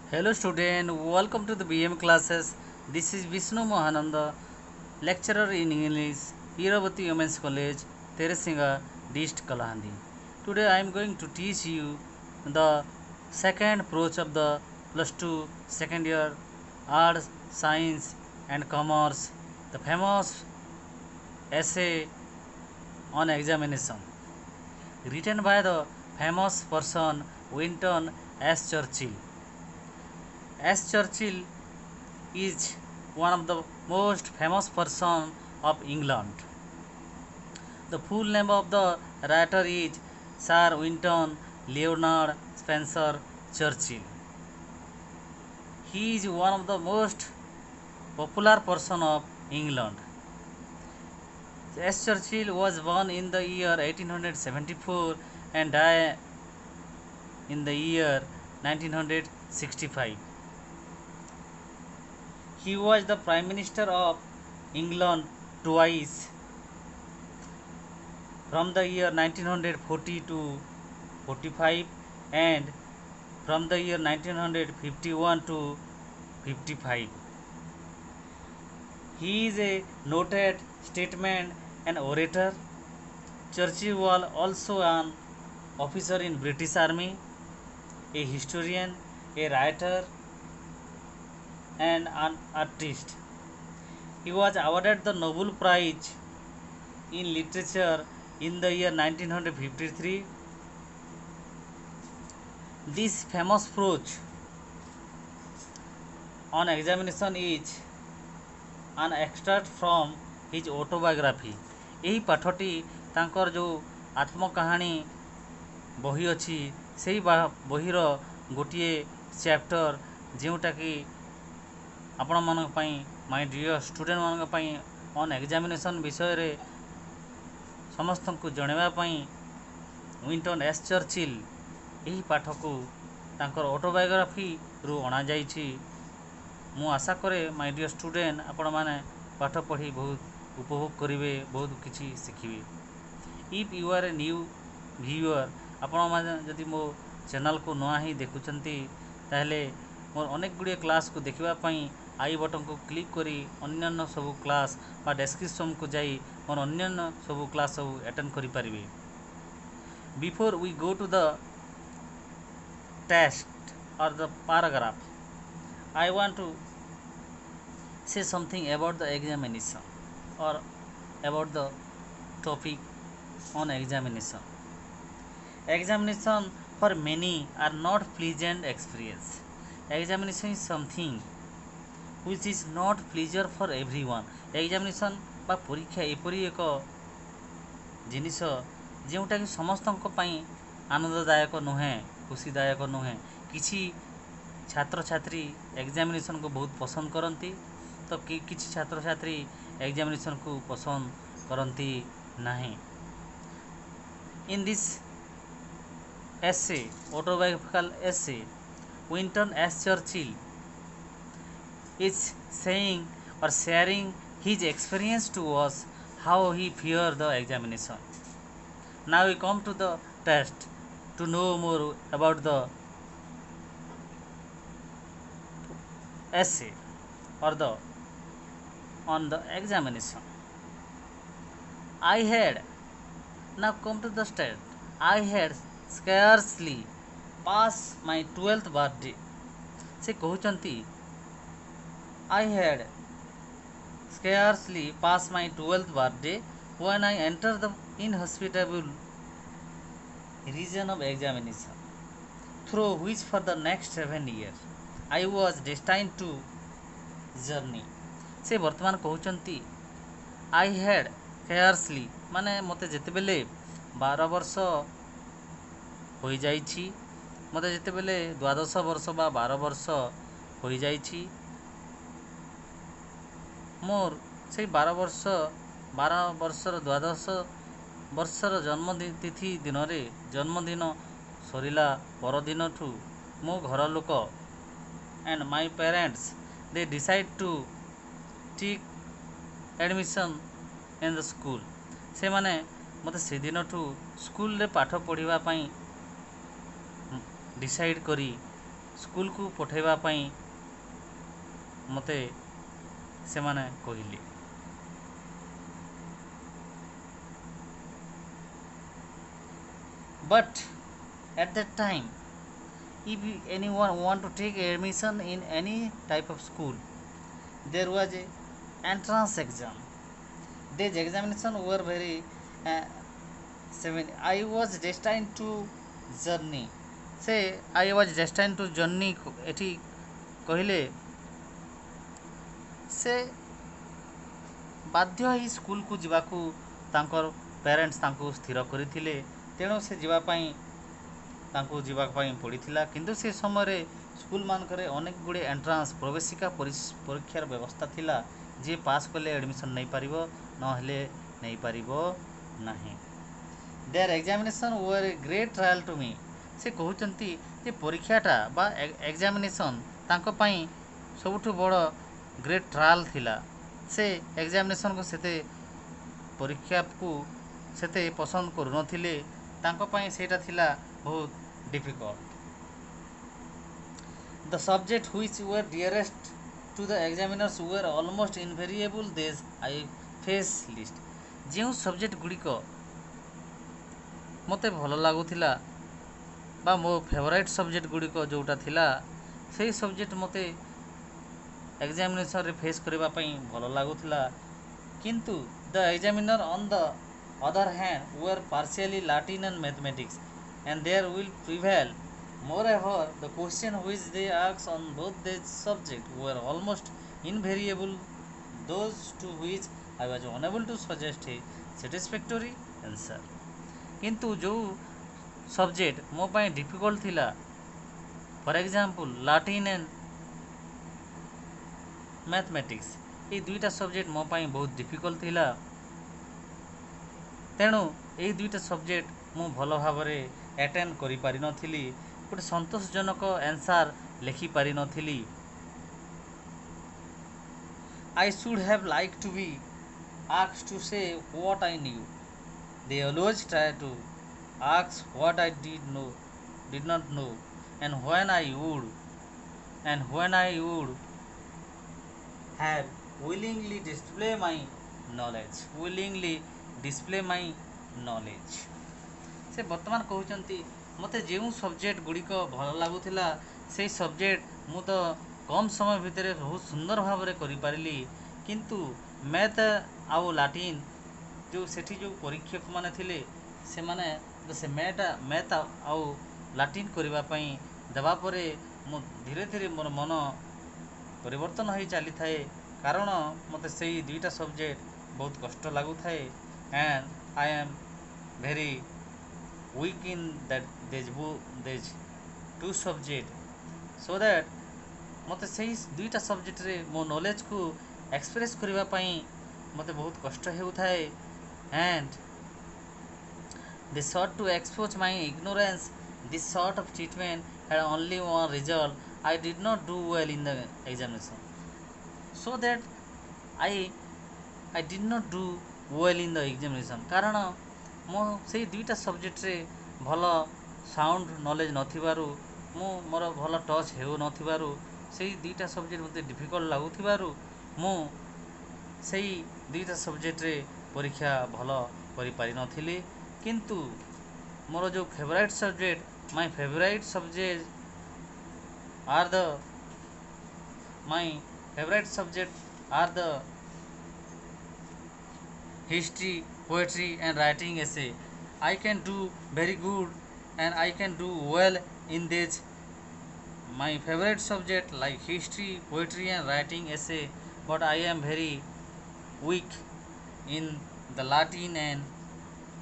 Hello student, welcome to the BM classes. This is Vishnu Mohananda, lecturer in English, Iravati Women's College, Teresinga, East Kalahandi. Today I am going to teach you the second approach of the plus 2 second year arts, science and commerce, the famous essay on examination written by the famous person Winston S. Churchill. S. Churchill is one of the most famous person of England. The full name of the writer is Sir Winston Leonard Spencer Churchill. He is one of the most popular person of England. S. Churchill was born in the year 1874 and died in the year 1965. He was the Prime Minister of England twice from the year 1940 to 45 and from the year 1951 to 55. He is a noted statesman and orator. Churchill was also an officer in British Army, a historian, a writer and an artist. He was awarded the Nobel Prize in Literature in the year 1953. This famous approach on examination is an extract from his autobiography. ଏହି ପାଠଟି ତାଙ୍କର ଯେଉଁ ଆତ୍ମକାହାଣୀ ବହି ଅଛି ସେହି ବହିର ଗୋଟିଏ chapter ଯେଉଁଟାକି ଆପଣମାନଙ୍କ ପାଇଁ ମାଇ ଡିୟର ଷ୍ଟୁଡେଣ୍ଟମାନଙ୍କ ପାଇଁ ଅନ୍ ଏକ୍ଜାମିନେସନ୍ ବିଷୟରେ ସମସ୍ତଙ୍କୁ ଜଣାଇବା ପାଇଁ ୱିଣ୍ଟନ୍ ଏସ୍ ଚର୍ଚିଲ୍ ଏହି ପାଠକୁ ତାଙ୍କର ଅଟୋବାୟୋଗ୍ରାଫିରୁ ଅଣାଯାଇଛି। ମୁଁ ଆଶା କରେ ମାଇ ଡିୟର ଷ୍ଟୁଡେଣ୍ଟ ଆପଣମାନେ ପାଠ ପଢ଼ି ବହୁତ ଉପଭୋଗ କରିବେ, ବହୁତ କିଛି ଶିଖିବେ। If you are a new viewer, ଆପଣମାନେ ଯଦି ମୋ ଚ୍ୟାନେଲକୁ ନୂଆ ହିଁ ଦେଖୁଛନ୍ତି ତାହେଲେ ମୋର ଅନେକ ଗୁଡ଼ିଏ କ୍ଲାସ୍କୁ ଦେଖିବା ପାଇଁ ଆଇ ବଟନ୍କୁ କ୍ଲିକ୍ କରି ଅନ୍ୟାନ୍ୟ ସବୁ କ୍ଲାସ୍ ବା ଡେସ୍କ୍ରିପସନ୍କୁ ଯାଇ ମୋର ଅନ୍ୟାନ୍ୟ ସବୁ କ୍ଲାସ୍ ସବୁ ଆଟେଣ୍ଡ କରିପାରିବେ। Before we go to the text or the paragraph, I want to say something about the examination or about the topic on examination. Examination for many are not pleasant experience. Examination is something which is not pleasure for everyone. Examination বা পরীক্ষা এপরি এক জিনিস ଯେଉଁଟାକି ସମସ୍ତଙ୍କ ପାଇଁ ଆନନ୍ଦଦାୟକ ନୁହେଁ, ଖୁସିଦାୟକ ନୁହେଁ। କିଛି ଛାତ୍ରଛାତ୍ରୀ ଏକ୍ଜାମିନେସନ୍କୁ ବହୁତ ପସନ୍ଦ କରନ୍ତି ତ କିଛି ଛାତ୍ରଛାତ୍ରୀ ଏକ୍ଜାମିନେସନ୍କୁ ପସନ୍ଦ କରନ୍ତି ନାହିଁ। In this essay, autobiographical essay, Winston S. Churchill is saying or sharing his experience to us how he feared the examination. Now we come to the test to know more about the essay or the on the examination. I had now come to the state. I had scarcely passed my 12th birthday. ସେ କହୁଛନ୍ତି I had scarcely passed my 12th birthday when I entered the inhospitable region of examination, through which for the next 7 years I was destined to journey. ସେ ବର୍ତ୍ତମାନ କହୁଛନ୍ତି I had scarcely ମାନେ ମୋତେ ଯେତେବେଳେ 12 ବର୍ଷ ହୋଇଯାଇଛି, ମୋତେ ଯେତେବେଳେ ଦ୍ୱାଦଶ ବର୍ଷ ବା 12 ବର୍ଷ ହୋଇଯାଇଛି, ମୋର ସେଇ 12 ବର୍ଷର ଦ୍ୱାଦଶ ବର୍ଷର ଜନ୍ମତିଥି ଦିନରେ ଜନ୍ମଦିନ ସରିଲା ପରଦିନଠୁ ମୋ ଘର ଲୋକ and my parents they decide to take admission in the school. ସେମାନେ ମୋତେ ସେଦିନଠୁ ସ୍କୁଲରେ ପାଠ ପଢ଼ିବା ପାଇଁ ଡିସାଇଡ଼୍ କରି स्कूल को पठेबा पई मते सेमाने कहिले। But at that time, if anyone want to take admission in any type of school, there was a entrance exam. These examinations were very I was destined to journey. Say I was destined to journey ଏଠି କହିଲେ ସେ ବାଧ୍ୟ ଏହି ସ୍କୁଲକୁ ଯିବାକୁ ତାଙ୍କର parents ତାଙ୍କୁ ସ୍ଥିର କରିଥିଲେ। ତେଣୁ ସେ ଯିବା ପାଇଁ ତାଙ୍କୁ ଯିବା ପାଇଁ ପଡ଼ିଥିଲା। କିନ୍ତୁ ସେ ସମୟରେ ସ୍କୁଲମାନଙ୍କରେ ଅନେକ ଗୁଡ଼ିଏ ଏଣ୍ଟ୍ରାନ୍ସ ପ୍ରବେଶିକା ପରୀକ୍ଷାର ବ୍ୟବସ୍ଥା ଥିଲା। ଯିଏ ପାସ୍ କଲେ ଆଡ଼ମିସନ୍ ନେଇପାରିବ, ନହେଲେ ନେଇପାରିବ ନାହିଁ। There examination were a great trial to me. ସେ କହୁଛନ୍ତି ଯେ ପରୀକ୍ଷାଟା ବା ଏକ୍ଜାମିନେସନ୍ ତାଙ୍କ ପାଇଁ ସବୁଠୁ ବଡ଼ ଗ୍ରେଟ୍ ଟ୍ରାଏଲ୍ ଥିଲା। ସେ ଏକ୍ଜାମିନେସନ୍କୁ ସେତେ ପରୀକ୍ଷାକୁ ସେତେ ପସନ୍ଦ କରୁନଥିଲେ। ତାଙ୍କ ପାଇଁ ସେଇଟା ଥିଲା ବହୁତ difficult. The subject which were dearest to the examiners were almost invariable these I face list. ଯେଉଁ ସବଜେକ୍ଟ ଗୁଡ଼ିକ ମୋତେ ଭଲ ଲାଗୁଥିଲା ବା ମୋ ଫେଭରାଇଟ୍ ସବଜେକ୍ଟ ଗୁଡ଼ିକ ଯେଉଁଟା ଥିଲା ସେଇ ସବଜେକ୍ଟ ମୋତେ ଏକ୍ଜାମିନେସନ୍ରେ ଫେସ୍ କରିବା ପାଇଁ ଭଲ ଲାଗୁଥିଲା। କିନ୍ତୁ the examiner on the other hand were partially Latin and mathematics and there will prevail. Moreover, the question which they asked on both these subjects were almost invariable, those to which I was unable to suggest a satisfactory answer. କିନ୍ତୁ ଯେଉଁ subject ମୋ ପାଇଁ difficult ଥିଲା, for example Latin and mathematics, ଏଇ ଦୁଇଟା subject ମୋ ପାଇଁ ବହୁତ ଡିଫିକଲ୍ଟ ଥିଲା। ତେଣୁ ଏଇ ଦୁଇଟା ସବଜେକ୍ଟ ମୁଁ ଭଲ ଭାବରେ ଆଟେଣ୍ଡ କରିପାରିନଥିଲି, ଗୋଟେ ସନ୍ତୋଷଜନକ ଆନ୍ସାର ଲେଖିପାରିନଥିଲି। I should have liked to be asked to say what I knew. They always try to ask what I did not know, and when I would have willingly display my knowledge. ସେ ବର୍ତ୍ତମାନ କହୁଛନ୍ତି ମୋତେ ଯେଉଁ subject ଗୁଡ଼ିକ ଭଲ ଲାଗୁଥିଲା ସେଇ subject ମୁଁ ତ କମ୍ ସମୟ ଭିତରେ ବହୁତ ସୁନ୍ଦର ଭାବରେ କରିପାରିଲି। କିନ୍ତୁ ମ୍ୟାଥ୍ ଆଉ ଲାଟିନ୍ ସେଠି ଯେଉଁ ପରୀକ୍ଷକମାନେ ଥିଲେ ସେମାନେ ସେ ମ୍ୟାଥ୍ ଆଉ ଲାଟିନ୍ କରିବା ପାଇଁ ଦେବା ପରେ ମୁଁ ଧୀରେ ଧୀରେ ମୋର ମନ ପରିବର୍ତ୍ତନ ହୋଇ ଚାଲିଥାଏ, କାରଣ ମୋତେ ସେଇ ଦୁଇଟା ସବଜେକ୍ଟ ବହୁତ କଷ୍ଟ ଲାଗୁଥାଏ। And I am very weak in these two subject, so that ମୋତେ ସେଇ ଦୁଇଟା ସବଜେକ୍ଟରେ ମୋ ନଲେଜକୁ ଏକ୍ସପ୍ରେସ୍ କରିବା ପାଇଁ ମୋତେ ବହୁତ କଷ୍ଟ ହେଉଥାଏ। and they sought to expose my ignorance. This sort of treatment had only one result: I did not do well in the examination. So that I did not do well in the examination, କାରଣ ମୁଁ ସେଇ ଦୁଇଟା ସବଜେକ୍ଟରେ ଭଲ sound knowledge ନଥିବାରୁ, ମୁଁ ମୋର ଭଲ touch ହେଉନଥିବାରୁ, ସେଇ ଦୁଇଟା ସବଜେକ୍ଟ ମୋତେ ଡିଫିକଲ୍ଟ ଲାଗୁଥିବାରୁ ମୁଁ ସେଇ ଦୁଇଟା ସବଜେକ୍ଟରେ ପରୀକ୍ଷା ଭଲ କରିପାରିନଥିଲି। କିନ୍ତୁ ମୋର ଯେଉଁ favourite subject are the history, poetry and writing essay. I can do very good and I can do well in these my favorite subject like history, poetry and writing essay, but I am very weak in the Latin and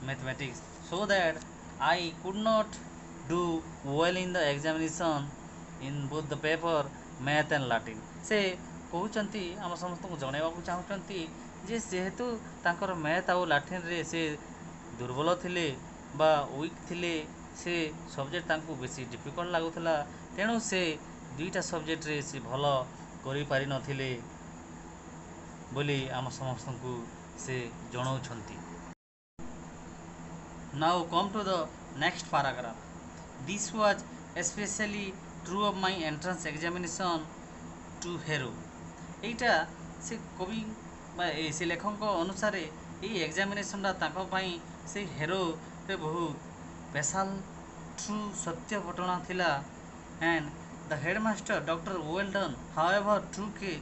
mathematics, so that I could not do well in the examination in both the paper math and Latin. ସେ କହୁଛନ୍ତି ଆମ ସମସ୍ତଙ୍କୁ ଜଣାଇବାକୁ ଚାହୁଁଛନ୍ତି ଯେ ଯେହେତୁ ତାଙ୍କର math ଆଉ ଲାଟିନ୍ରେ ସେ ଦୁର୍ବଳ ଥିଲେ ବା ୱିକ୍ ଥିଲେ, ସେ ସବଜେକ୍ଟ ତାଙ୍କୁ ବେଶୀ ଡିଫିକଲ୍ଟ ଲାଗୁଥିଲା, ତେଣୁ ସେ ଦୁଇଟା ସବଜେକ୍ଟରେ ସେ ଭଲ କରିପାରିନଥିଲେ ବୋଲି ଆମ ସମସ୍ତଙ୍କୁ ସେ ଜଣାଉଛନ୍ତି। Now come to the next paragraph. This was especially true of my entrance examination to Harrow. এইটা ସେ କବି ବା ସେ ଲେଖକଙ୍କ ଅନୁସାରେ ଏଇ ଏକ୍ଜାମିନେସନଟା ତାଙ୍କ ପାଇଁ ସେଇ ହେରୋରେ ବହୁତ ସ୍ପେଶାଲ ଟ୍ରୁ ସତ୍ୟ ଘଟଣା ଥିଲା। and the headmaster Dr. Weldon however took a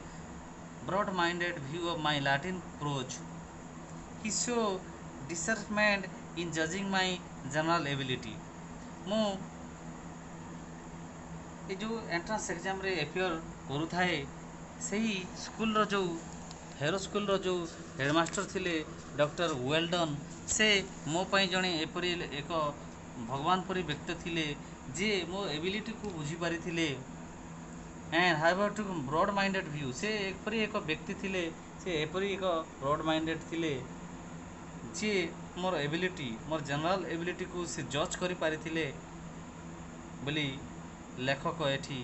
broad-minded view of my Latin prose. He showed discernment in judging my general ability। ମୁଁ ଏ ଯେଉଁ ଏଣ୍ଟ୍ରାନ୍ସ ଏକ୍ଜାମରେ ଏପିୟର କରୁଥାଏ ସେହି ସ୍କୁଲର ଯେଉଁ ହେରୋ ସ୍କୁଲର ଯେଉଁ ହେଡ଼ମାଷ୍ଟର ଥିଲେ ଡକ୍ଟର ୱେଲଡନ୍, ସେ ମୋ ପାଇଁ ଜଣେ ଏପରି ଏକ ଭଗବାନ ପରି ବ୍ୟକ୍ତି ଥିଲେ ଯିଏ ମୋ ଏବିଲିଟିକୁ ବୁଝିପାରିଥିଲେ। ଆଣ୍ଡ ହାଉଏଭର ଟୁ ବ୍ରଡ୍ ମାଇଣ୍ଡେଡ଼ ଭ୍ୟୁ, ସେ ଏପରି ଏକ ବ୍ୟକ୍ତି ଥିଲେ, ସେ ଏପରି ଏକ ବ୍ରଡ୍ ମାଇଣ୍ଡେଡ଼ ଥିଲେ ଯିଏ ମୋର ଏବିଲିଟି, ମୋର ଜେନେରାଲ ଏବିଲିଟିକୁ ସେ ଜଜ୍ କରିପାରିଥିଲେ ବୋଲି ଲେଖକ ଏଠି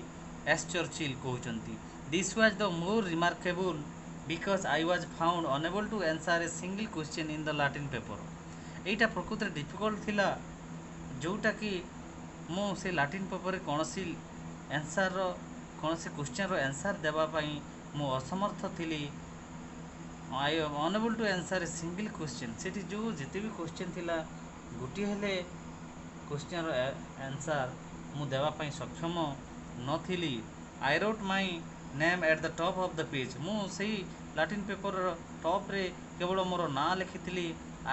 ଏସ୍ ଚର୍ଚ୍ଚିଲ୍ କହୁଛନ୍ତି। This was the more remarkable because I was found unable to answer a single question in the Latin paper. ଏଇଟା ପ୍ରକୃତରେ ଡିଫିକଲ୍ଟ ଥିଲା, ଯେଉଁଟାକି ମୁଁ ସେ ଲାଟିନ୍ ପେପରରେ କୌଣସି ଆନ୍ସର୍ର କୌଣସି କ୍ୱେଶ୍ଚିନ୍ର ଆନ୍ସର୍ ଦେବା ପାଇଁ ମୁଁ ଅସମର୍ଥ ଥିଲି। I unable to answer a single question, ସେଠି ଯେଉଁ ଯେତେ ବି କ୍ୱେଶ୍ଚିନ୍ ଥିଲା ଗୋଟିଏ ହେଲେ କ୍ୱେଶ୍ଚିନ୍ର ଆନ୍ସର୍ ମୁଁ ଦେବା ପାଇଁ ସକ୍ଷମ ନଥିଲି। I wrote my name at the top of the page, ମୁଁ ସେଇ ଲାଟିନ୍ ପେପରର ଟପ୍ରେ କେବଳ ମୋର ନାଁ ଲେଖିଥିଲି।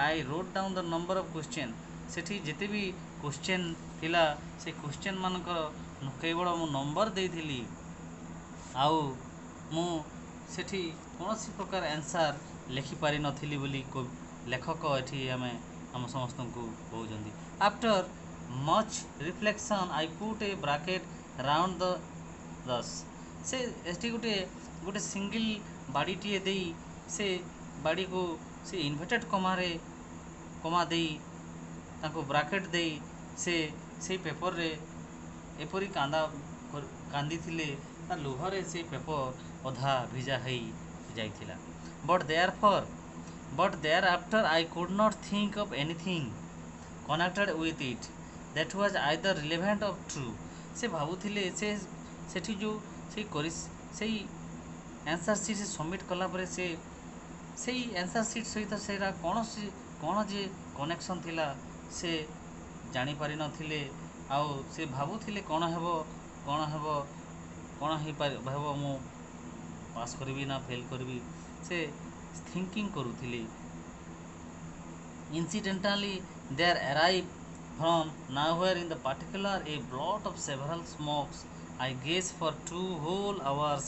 I wrote down the number of question, ସେଠି ଯେତେ ବି କ୍ୱେଶ୍ଚିନ୍ ଥିଲା ସେ କ୍ୱେଶ୍ଚିନ୍ ମାନଙ୍କର କେବଳ ମୁଁ ନମ୍ବର ଦେଇଥିଲି, ଆଉ ମୁଁ ସେଠି କୌଣସି ପ୍ରକାର ଆନ୍ସର୍ ଲେଖିପାରିନଥିଲି ବୋଲି ଲେଖକ ଏଠି ଆମ ସମସ୍ତଙ୍କୁ କହୁଛନ୍ତି। After much reflection I put a bracket round the thus, ସେ ଏଠି ଗୋଟେ ସିଙ୍ଗିଲ୍ ବାଡ଼ିଟିଏ ଦେଇ ସେ ବାଡ଼ିକୁ ସେ ଇନଭର୍ଟେଡ୍ କମା ଦେଇ ତାଙ୍କୁ ବ୍ରାକେଟ୍ ଦେଇ ସେ ସେଇ ପେପରରେ ଏପରି କାନ୍ଦିଥିଲେ ତା ଲୁହରେ ସେଇ ପେପର ଅଧା ଭିଜା ହେଇ ଯାଇଥିଲା। But thereafter I could not think of anything connected with it that was either relevant of true. ସେ ଭାବୁଥିଲେ ସେଠି ଯେଉଁ ସେଇ ଆନ୍ସର୍ ସିଟ୍ ସବମିଟ୍ କଲା ପରେ ସେଇ ଆନ୍ସର୍ ସିଟ୍ ସହିତ ସେଇଟା କ'ଣ ଯେ କନେକ୍ସନ୍ ଥିଲା ସେ ଜାଣିପାରିନଥିଲେ। ଆଉ ସେ ଭାବୁଥିଲେ କ'ଣ ହେବ ମୁଁ ପାସ୍ କରିବି ନା ଫେଲ୍ କରିବି, ସେ ଥିଙ୍କିଂ କରୁଥିଲି। Incidentally, there arrived from nowhere in the particular a blot of several smokes. I gazed for 2 whole hours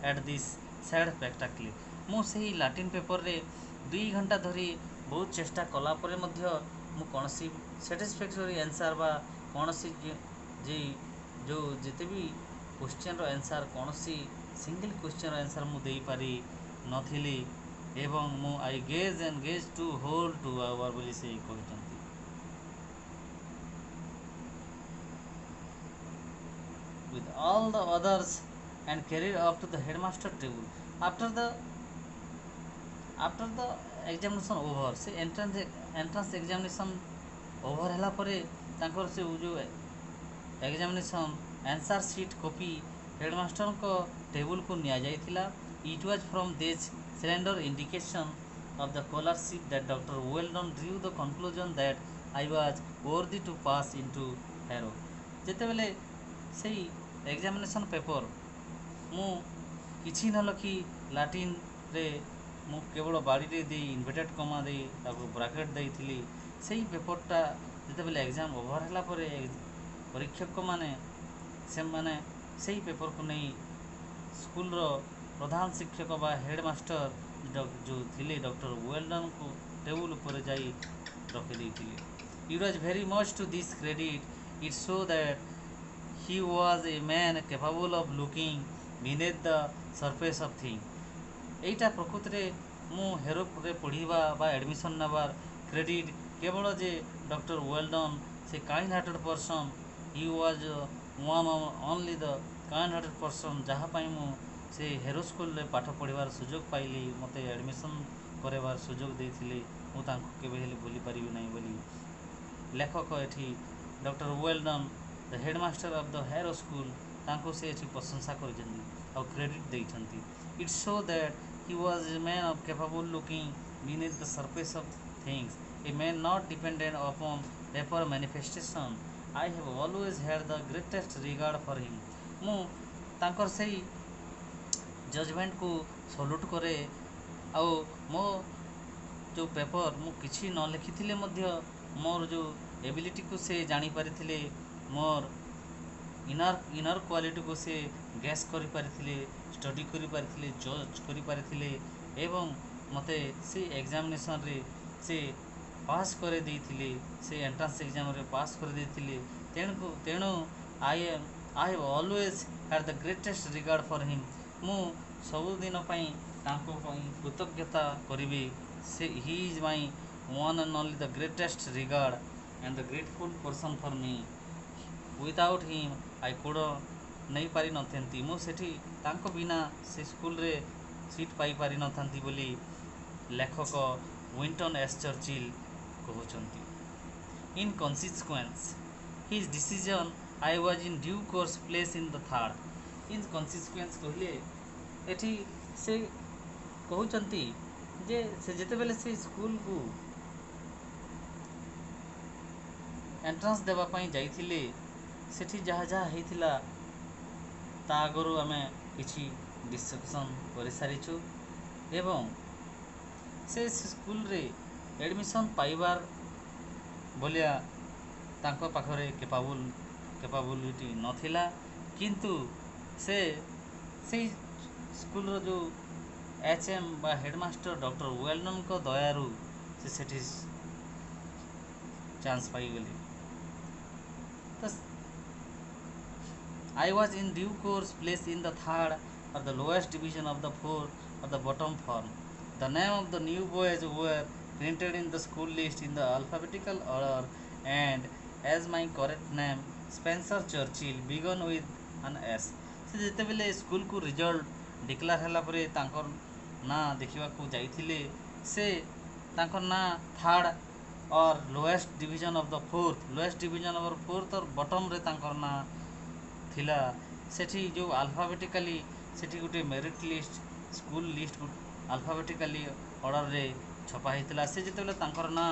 at this sad spectacle। ମୁଁ ସେହି ଲାଟିନ୍ ପେପରରେ 2 ଘଣ୍ଟା ଧରି ବହୁତ ଚେଷ୍ଟା କଲା ପରେ ମଧ୍ୟ ମୁଁ କୌଣସି ସାଟିସ୍ଫ୍ୟାକ୍ଟୋରି ଆନ୍ସର୍ ବା କୌଣସି ଯେଉଁ ଯେତେ ବି କ୍ୱେଶ୍ଚିନ୍ର ଆନ୍ସର୍ କୌଣସି ସିଙ୍ଗଲ୍ କ୍ୱେଶ୍ଚିନ୍ର ଆନ୍ସର୍ ମୁଁ ଦେଇପାରି ନଥିଲି ଏବଂ ମୁଁ I gaze to whole 2 hours ବୋଲି ସେ କହିଛନ୍ତି। With all the others and carried up to the headmaster table after the examination over, ସେ ଏଣ୍ଟ୍ରାନ୍ସ ଏକ୍ଜାମିନେସନ୍ ଓଭର୍ ହେଲା ପରେ ତାଙ୍କର ସେ ଯେଉଁ ଏକ୍ଜାମିନେସନ୍ ଆନ୍ସର୍ ସିଟ୍ କପି ହେଡ଼ମାଷ୍ଟରଙ୍କ ଟେବୁଲକୁ ନିଆଯାଇଥିଲା। It was from this slender indication of the scholarship that Dr. Weldon drew the conclusion that I was worthy to pass into Harrow। ଯେତେବେଳେ ସେଇ examination paper ମୁଁ କିଛି ନ ଲେଖି ଲାଟିନ୍ରେ ମୁଁ କେବଳ ବାଡ଼ିରେ ଦେଇ ଇନଭର୍ଟେଡ୍ କମା ଦେଇ ତାକୁ ବ୍ରାକେଟ୍ ଦେଇଥିଲି, ସେଇ ପେପରଟା ଯେତେବେଳେ ଏକ୍ଜାମ୍ ଓଭର୍ ହେଲା ପରେ ପରୀକ୍ଷକମାନେ ସେମାନେ ସେଇ ପେପରକୁ ନେଇ ସ୍କୁଲର ପ୍ରଧାନ ଶିକ୍ଷକ ବା ହେଡ଼ମାଷ୍ଟର ଯେଉଁ ଥିଲେ ଡକ୍ଟର ୱେଲଡନ୍ଙ୍କୁ ଟେବୁଲ ଉପରେ ଯାଇ ରଖିଦେଇଥିଲେ। It was very much to this credit, it so that he was a man capable of looking beneath the surface of thing. ଏଇଟା ପ୍ରକୃତରେ ମୁଁ ହେରୋରେ ପଢ଼ିବା ବା ଆଡ଼ମିସନ୍ ନେବାର କ୍ରେଡ଼ିଟ୍ କେବଳ ଯେ ଡକ୍ଟର ୱେଲଡନ୍ ସେ kind hearted person, he was one only the kind hearted person ଯାହା ପାଇଁ ମୁଁ ସେ ହେରୋ ସ୍କୁଲରେ ପାଠ ପଢ଼ିବାର ସୁଯୋଗ ପାଇଲି, ମୋତେ ଆଡ଼ମିସନ୍ କରାଇବାର ସୁଯୋଗ ଦେଇଥିଲେ, ମୁଁ ତାଙ୍କୁ କେବେ ହେଲେ ଭୁଲିପାରିବି ନାହିଁ ବୋଲି ଲେଖକ ଏଠି doctor Welldon the headmaster of the Harrow school ତାଙ୍କୁ ସେ ଏଠି ପ୍ରଶଂସା କରିଛନ୍ତି ଆଉ କ୍ରେଡିଟ୍ ଦେଇଛନ୍ତି। It show that he was a man of capable looking beneath the surface of things, a man not dependent upon paper manifestation. I have always had the greatest regard for him. ମୁଁ ତାଙ୍କର ସେଇ ଜଜମେଣ୍ଟକୁ salute କରେ। ଆଉ ମୋ ଯେଉଁ paper ମୁଁ କିଛି ନ ଲେଖିଥିଲେ ମଧ୍ୟ ମୋର ଯେଉଁ ଏବିଲିଟିକୁ ସେ ଜାଣିପାରିଥିଲେ, ମୋର ଇନର୍ କ୍ୱାଲିଟିକୁ ସେ ଗେସ୍ କରିପାରିଥିଲେ, ଷ୍ଟଡି କରିପାରିଥିଲେ, ଜଜ୍ କରିପାରିଥିଲେ ଏବଂ ମୋତେ ସେ ଏକ୍ଜାମିନେସନ୍ରେ ସେ ପାସ୍ କରିଦେଇଥିଲେ, ସେ ଏଣ୍ଟ୍ରାନ୍ସ ଏକ୍ଜାମ୍ରେ ପାସ୍ କରିଦେଇଥିଲେ। ତେଣୁ I have always had the greatest regard for him. ମୁଁ ସବୁଦିନ ପାଇଁ ତାଙ୍କ ପାଇଁ କୃତଜ୍ଞତା କରିବି। He is my one and only the greatest regard and the grateful person for me. Without him I could ନେଇପାରିନଥାନ୍ତି, ମୁଁ ସେଠି ତାଙ୍କ ବିନା ସେ ସ୍କୁଲରେ ସିଟ୍ ପାଇପାରିନଥାନ୍ତି ବୋଲି ଲେଖକ ୱିନଷ୍ଟନ୍ ଏସ୍ ଚର୍ଚ୍ଚିଲ୍ କହୁଛନ୍ତି। In consequence his decision I was in due course place in the third. In consequence କହିଲେ ଏଠି ସେ କହୁଛନ୍ତି ଯେ ସେ ଯେତେବେଳେ ସେ ସ୍କୁଲକୁ ଏଣ୍ଟ୍ରାନ୍ସ ଦେବା ପାଇଁ ଯାଇଥିଲେ, ସେଠି ଯାହା ଯାହା ହେଇଥିଲା ତା ଆଗରୁ ଆମେ କିଛି ଡିସ୍କସନ୍ କରିସାରିଛୁ ଏବଂ ସେ ସ୍କୁଲରେ ଏଡ଼ମିସନ୍ ପାଇବାର ଭଳିଆ ତାଙ୍କ ପାଖରେ କେପାବୁଲିଟି ନଥିଲା, କିନ୍ତୁ ସେ ସେଇ ସ୍କୁଲର ଯେଉଁ HM ବା ହେଡ଼ମାଷ୍ଟର ଡକ୍ଟର ୱେଲନଙ୍କ ଦୟାରୁ ସେ ସେଠି ଚାନ୍ସ ପାଇଗଲେ। ତ I was in due course placed in the third or the lowest division of the fourth or the bottom form. The name of the new boys were printed in the school list in the alphabetical order, and as my correct name Spencer Churchill began with an S. ସେ ଯେତେବେଳେ ସ୍କୁଲକୁ result declare ହେଲା ପରେ ତାଙ୍କର ନାଁ ଦେଖିବାକୁ ଯାଇଥିଲେ, ସେ ତାଙ୍କର ନାଁ third or lowest division of the fourth or ବଟମ୍ରେ ତାଙ୍କର ନାଁ ଥିଲା। ସେଠି ଯେଉଁ ଆଲଫାବେଟିକାଲି ସେଠି ଗୋଟେ merit list, school list alphabetically ଅର୍ଡ଼ରରେ ଛପା ହେଇଥିଲା। ସେ ଯେତେବେଳେ ତାଙ୍କର ନାଁ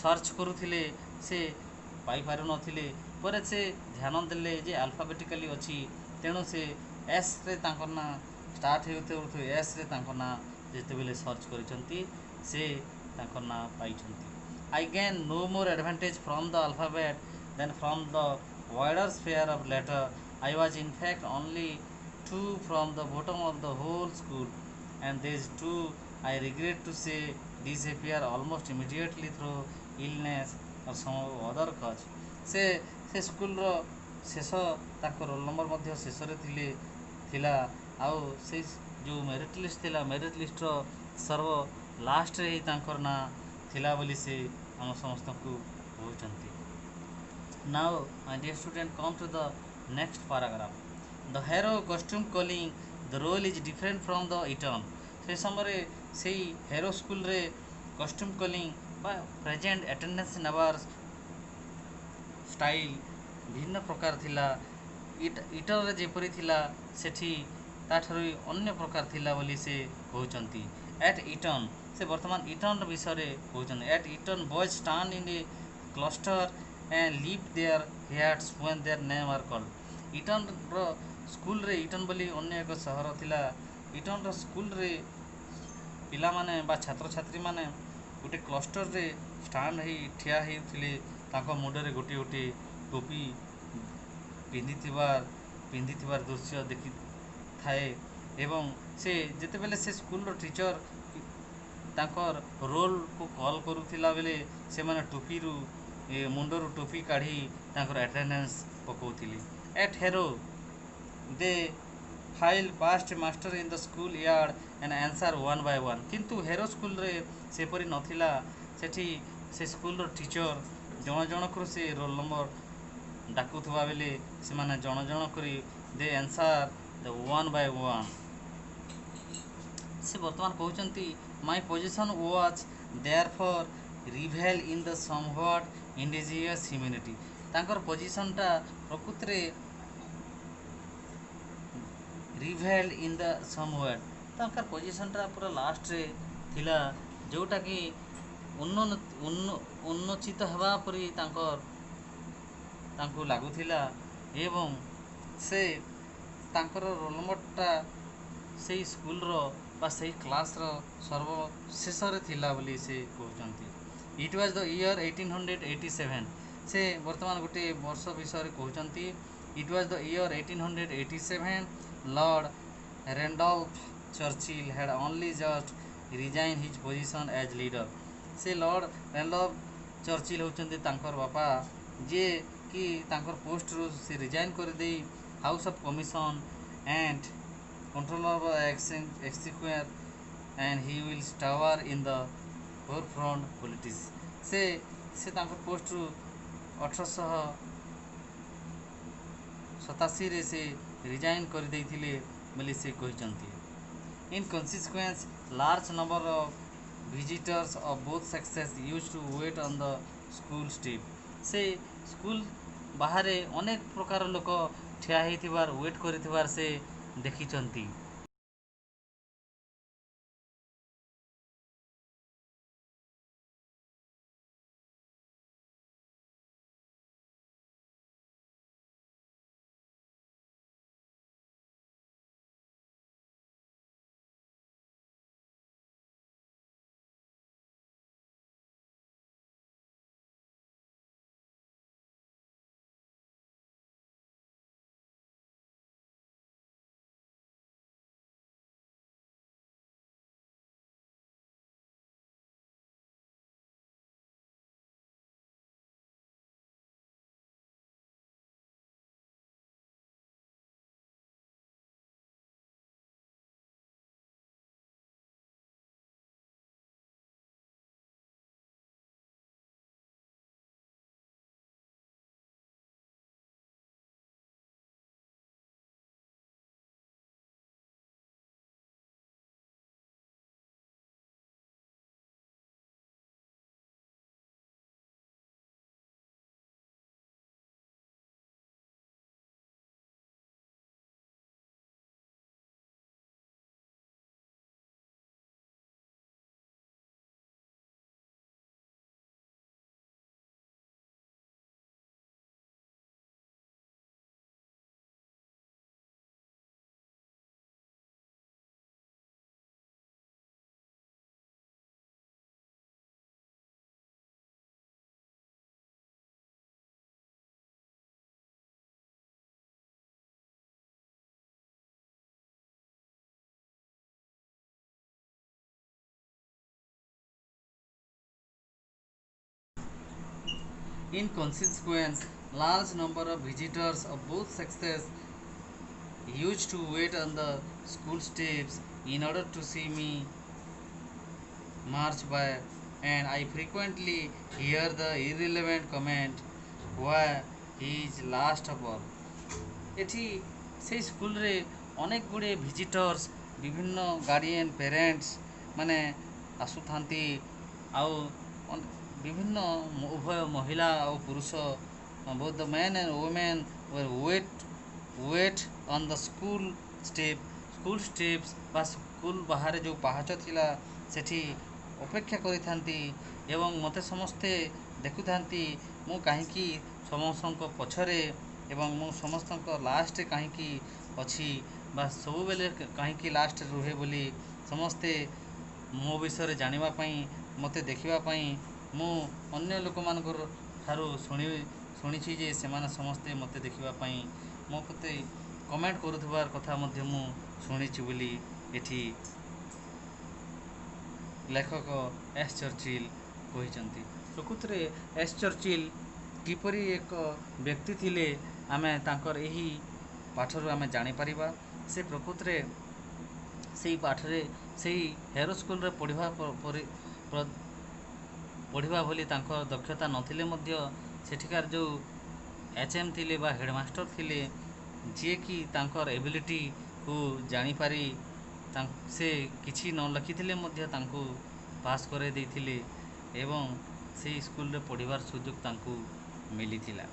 ସର୍ଚ୍ଚ କରୁଥିଲେ ସେ ପାଇପାରୁନଥିଲେ। ପରେ ସେ ଧ୍ୟାନ ଦେଲେ ଯେ ଆଲଫାବେଟିକାଲି ଅଛି, ତେଣୁ ସେ ଏସ୍ରେ ତାଙ୍କର ନାଁ ଷ୍ଟାର୍ଟ ହେଉଥିବାରୁ ଏସ୍ରେ ତାଙ୍କ ନାଁ ଯେତେବେଳେ ସର୍ଚ୍ଚ କରିଛନ୍ତି ସେ ତାଙ୍କ ନାଁ ପାଇଛନ୍ତି। I gained no more advantage from the alphabet than from the wider sphere of letter. I was in fact only two from the bottom of the whole school, and these two I regret to say disappear almost immediately through illness or some other cause. ସେ ସ୍କୁଲର ଶେଷ ତାଙ୍କ roll number ମଧ୍ୟ ଶେଷରେ ଥିଲା ଆଉ ସେ ଯେଉଁ ମେରିଟ୍ ଲିଷ୍ଟ ଥିଲା, ମେରିଟ୍ ଲିଷ୍ଟର ସର୍ବ ଲାଷ୍ଟରେ ହିଁ ତାଙ୍କର ନାଁ ଥିଲା ବୋଲି ସେ ଆମ ସମସ୍ତଙ୍କୁ କହୁଛନ୍ତି। Now my dear student, come to the next paragraph. The hero costume calling the role is different from the Eton. ସେ ସମୟରେ ସେଇ ହେରୋ ସ୍କୁଲରେ କଷ୍ଟ୍ୟୁମ୍ କଲିଂ ବା ପ୍ରେଜେଣ୍ଟ ଆଟେଣ୍ଡାନ୍ସ ନେବାର ଷ୍ଟାଇଲ୍ ଭିନ୍ନ ପ୍ରକାର ଥିଲା। ଇଟନରେ ଯେପରି ଥିଲା ସେଠି ତାଠାରୁ ଅନ୍ୟ ପ୍ରକାର ଥିଲା ବୋଲି ସେ କହୁଛନ୍ତି। ଏଟ୍ ଇଟନ୍, ସେ ବର୍ତ୍ତମାନ ଇଟନ୍ର ବିଷୟରେ କହୁଛନ୍ତି। At Eton boys stand in a cluster and leave their hats when their name are called. ଇଟନ୍ର ସ୍କୁଲରେ, ଇଟନ୍ ବୋଲି ଅନ୍ୟ ଏକ ସହର ଥିଲା, ଇଟନ୍ର ସ୍କୁଲରେ ପିଲାମାନେ ବା ଛାତ୍ରଛାତ୍ରୀମାନେ ଗୋଟେ କ୍ଲଷ୍ଟରରେ ଷ୍ଟାଣ୍ଡ ହେଇ ଠିଆ ହେଉଥିଲେ। ତାଙ୍କ ମୁଣ୍ଡରେ ଗୋଟିଏ ଗୋଟିଏ ଟୋପି ପିନ୍ଧିଥିବାର ଦୃଶ୍ୟ ଦେଖିଥାଏ ଏବଂ ସେ ଯେତେବେଳେ ସେ ସ୍କୁଲର ଟିଚର ତାଙ୍କର ରୋଲକୁ କଲ୍ କରୁଥିଲା ବେଳେ ସେମାନେ ମୁଣ୍ଡରୁ ଟୋପି କାଢ଼ି ତାଙ୍କର ଆଟେଣ୍ଡାନ୍ସ ପକାଉଥିଲେ। At Harrow they file past master in the school yard and answer one by one. କିନ୍ତୁ ହେରୋ ସ୍କୁଲରେ ସେପରି ନଥିଲା। ସେଠି ସେ ସ୍କୁଲର ଟିଚର ଜଣ ଜଣକରୁ ସେ ରୋଲ ନମ୍ବର ଡାକୁଥିବା ବେଳେ ସେମାନେ ଜଣ ଜଣ କରି they answer the one by one. ସେ ବର୍ତ୍ତମାନ କହୁଛନ୍ତି my position was therefore reveal in the somewhat indigenous humanity. ତାଙ୍କର ପୋଜିସନ୍ଟା ପ୍ରକୃତିରେ रिभेल्ड इन द समवेयर ତାଙ୍କର ପୋଜିସନଟା ପୁରା ଲାଷ୍ଟରେ ଥିଲା ଯେଉଁଟାକି ଉନ୍ନୋଚିତ ହେବା ପରି ତାଙ୍କୁ ଲାଗୁଥିଲା ଏବଂ ସେ ତାଙ୍କର ରୋଲ୍ ନମ୍ବରଟା ସେଇ ସ୍କୁଲର ବା ସେଇ କ୍ଲାସର ସର୍ବଶେଷରେ ଥିଲା ବୋଲି ସେ କହୁଛନ୍ତି। ଇଟ୍ ୱାଜ୍ ଦ ଇୟର୍ 1887 ସେ ବର୍ତ୍ତମାନ ଗୋଟିଏ ବର୍ଷ ବିଷୟରେ କହୁଛନ୍ତି। It was the year 1887 Lord Randolph Churchill had only just resign his position as leader. ସେ ଲର୍ଡ଼ ରେଣ୍ଡଲ୍ଫ ଚର୍ଚ୍ଚିଲ୍ ହେଉଛନ୍ତି ତାଙ୍କର ବାପା, ଯିଏ କି ତାଙ୍କର ପୋଷ୍ଟରୁ ସେ ରିଜାଇନ୍ କରିଦେଇ House of Commission and Controller of Exchequer and he will tower in the forefront politics। ସେ ତାଙ୍କ ପୋଷ୍ଟରୁ 1887ରେ ସେ ରିଜାଇନ୍ କରିଦେଇଥିଲେ ବୋଲି ସେ କହିଛନ୍ତି। In consequence, large number of visitors of both sexes used to wait on the school steps। ସେ school ବାହାରେ ଅନେକ ପ୍ରକାର ଲୋକ ଠିଆ ହେଇଥିବାର ୱେଟ୍ କରିଥିବାର ସେ ଦେଖିଛନ୍ତି। In consequence, large number of visitors of both sexes used to wait on the school steps in order to see me march by, and I frequently hear the irrelevant comment, why he is last of all। ଏଠି ସେଇ ସ୍କୁଲରେ ଅନେକ ଗୁଡ଼ିଏ visitors, ବିଭିନ୍ନ guardian parents ମାନେ ଆସୁଥାନ୍ତି, ଆଉ ବିଭିନ୍ନ ଉଭୟ ମହିଳା ଆଉ ପୁରୁଷ, both the men and women were wait on the school steps ବା ସ୍କୁଲ ବାହାରେ ଯେଉଁ ପାହାଚ ଥିଲା ସେଠି ଅପେକ୍ଷା କରିଥାନ୍ତି ଏବଂ ମୋତେ ସମସ୍ତେ ଦେଖୁଥାନ୍ତି ମୁଁ କାହିଁକି ସମସ୍ତଙ୍କ ପଛରେ ଏବଂ ମୁଁ ସମସ୍ତଙ୍କ ଲାଷ୍ଟରେ କାହିଁକି ଅଛି ବା ସବୁବେଳେ କାହିଁକି ଲାଷ୍ଟରେ ରୁହେ ବୋଲି ସମସ୍ତେ ମୋ ବିଷୟରେ ଜାଣିବା ପାଇଁ, ମୋତେ ଦେଖିବା ପାଇଁ ମୁଁ ଅନ୍ୟ ଲୋକମାନଙ୍କର ଠାରୁ ଶୁଣିଛି ଯେ ସେମାନେ ସମସ୍ତେ ମୋତେ ଦେଖିବା ପାଇଁ ମୋ ପ୍ରତି କମେଣ୍ଟ କରୁଥିବାର କଥା ମଧ୍ୟ ମୁଁ ଶୁଣିଛି ବୋଲି ଏଠି ଲେଖକ ଏସ୍ ଚର୍ଚ୍ଚିଲ୍ କହିଛନ୍ତି। ପ୍ରକୃତରେ ଏସ୍ ଚର୍ଚ୍ଚିଲ୍ କିପରି ଏକ ବ୍ୟକ୍ତି ଥିଲେ ଆମେ ତାଙ୍କର ଏହି ପାଠରୁ ଆମେ ଜାଣିପାରିବା। ସେ ପ୍ରକୃତରେ ସେଇ ପାଠରେ ସେଇ ହେରୋ ସ୍କୁଲରେ ପଢ଼ିବା ଭଳି ତାଙ୍କର ଦକ୍ଷତା ନଥିଲେ ମଧ୍ୟ ସେଠିକାର ଯେଉଁ HM ଥିଲେ ବା ହେଡ଼ମାଷ୍ଟର ଥିଲେ, ଯିଏକି ତାଙ୍କର ଏବିଲିଟିକୁ ଜାଣିପାରି ସେ କିଛି ନ ଲେଖିଥିଲେ ମଧ୍ୟ ତାଙ୍କୁ ପାସ୍ କରାଇ ଦେଇଥିଲେ ଏବଂ ସେଇ ସ୍କୁଲରେ ପଢ଼ିବାର ସୁଯୋଗ ତାଙ୍କୁ ମିଳିଥିଲା।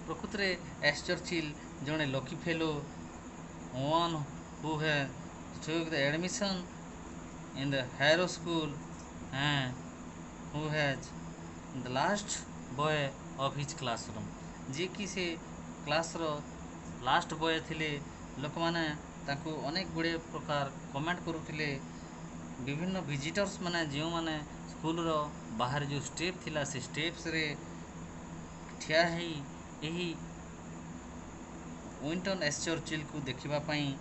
ପ୍ରକୃତରେ ଏସ୍ ଚର୍ଚ୍ଚିଲ୍ ଜଣେ lucky fellow one who has took the admission in the higher school and who has the last boy of his classroom, जी कि से क्लासर लास्ट बॉय थिले। लोक माने ताकू अनेक गुड़े प्रकार कमेंट करुथिले। विभिन्न विजिटर्स माने जो माने स्कूल रो बाहर जो स्टेप थिला से स्टेप्स रे ठिया है यही विंस्टन एस चर्चिल को देखिबा पई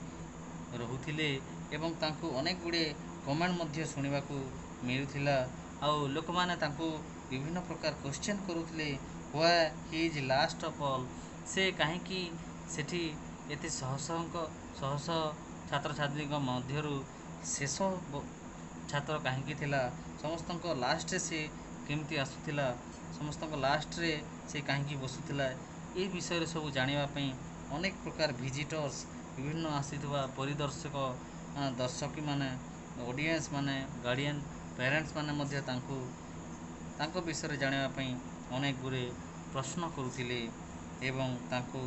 रहुथिले एवं तांकू अनेक गुड़े कमेंट मध्य सुनिबा को मिलुथिला। आउ लोक माने तांकू विभिन्न प्रकार क्वेश्चन करुथिले why he is last of all, से काहेकि सेठी एते शह छात्र छात्री मध्यरु शेष छात्र कहीं थिला, समस्त लास्ट से केमती आसुथिला, समस्त लास्ट रे से कहीं बसुथिला, ये विषय सब जानापी अनेक प्रकार विजिटर्स विभिन्न आसीथिबा परिदर्शक दर्शकी माने ऑडियंस माने गार्डियन पेरेंट्स माने मध्य तांको विषय जानापी अनेक गुरे प्रश्न करुथिले एवं तांको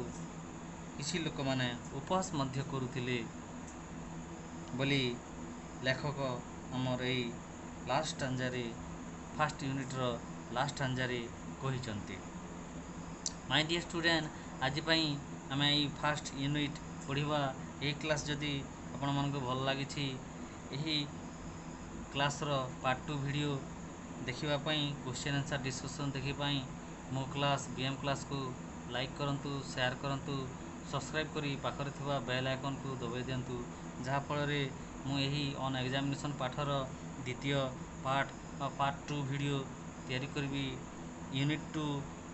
किसी लोक माने उपहास मध्य करुथिले बोली लेखक आमर यही लास्ट आंजारे फास्ट यूनिट्र लास्ट आंजारे कही। माय डियर स्टूडेंट, आज आम ये फास्ट यूनिट पढ़ा ये क्लास जदि आपण मानक भल लगी यही क्लास पार्ट 2 वीडियो देखापी क्वेश्चन आंसर डिस्कसन देखापी मो क्लास बीएम क्लास को लाइक करूँ, शेयर करूँ, सब्सक्राइब करी पाखरे थिबा बेल आइकन को दबाई दिंतु, जहाँफल मुझे ऑन एग्जामिनेशन पाठर द्वितीय पार्ट 2 वीडियो तैयारी करी यूनिट 2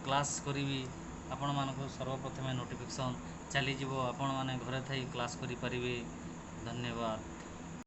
क्लास करी आपण मानक सर्वप्रथमे नोटिफिकेशन चलीज, आपण मैंने घरे थी क्लास करें। धन्यवाद।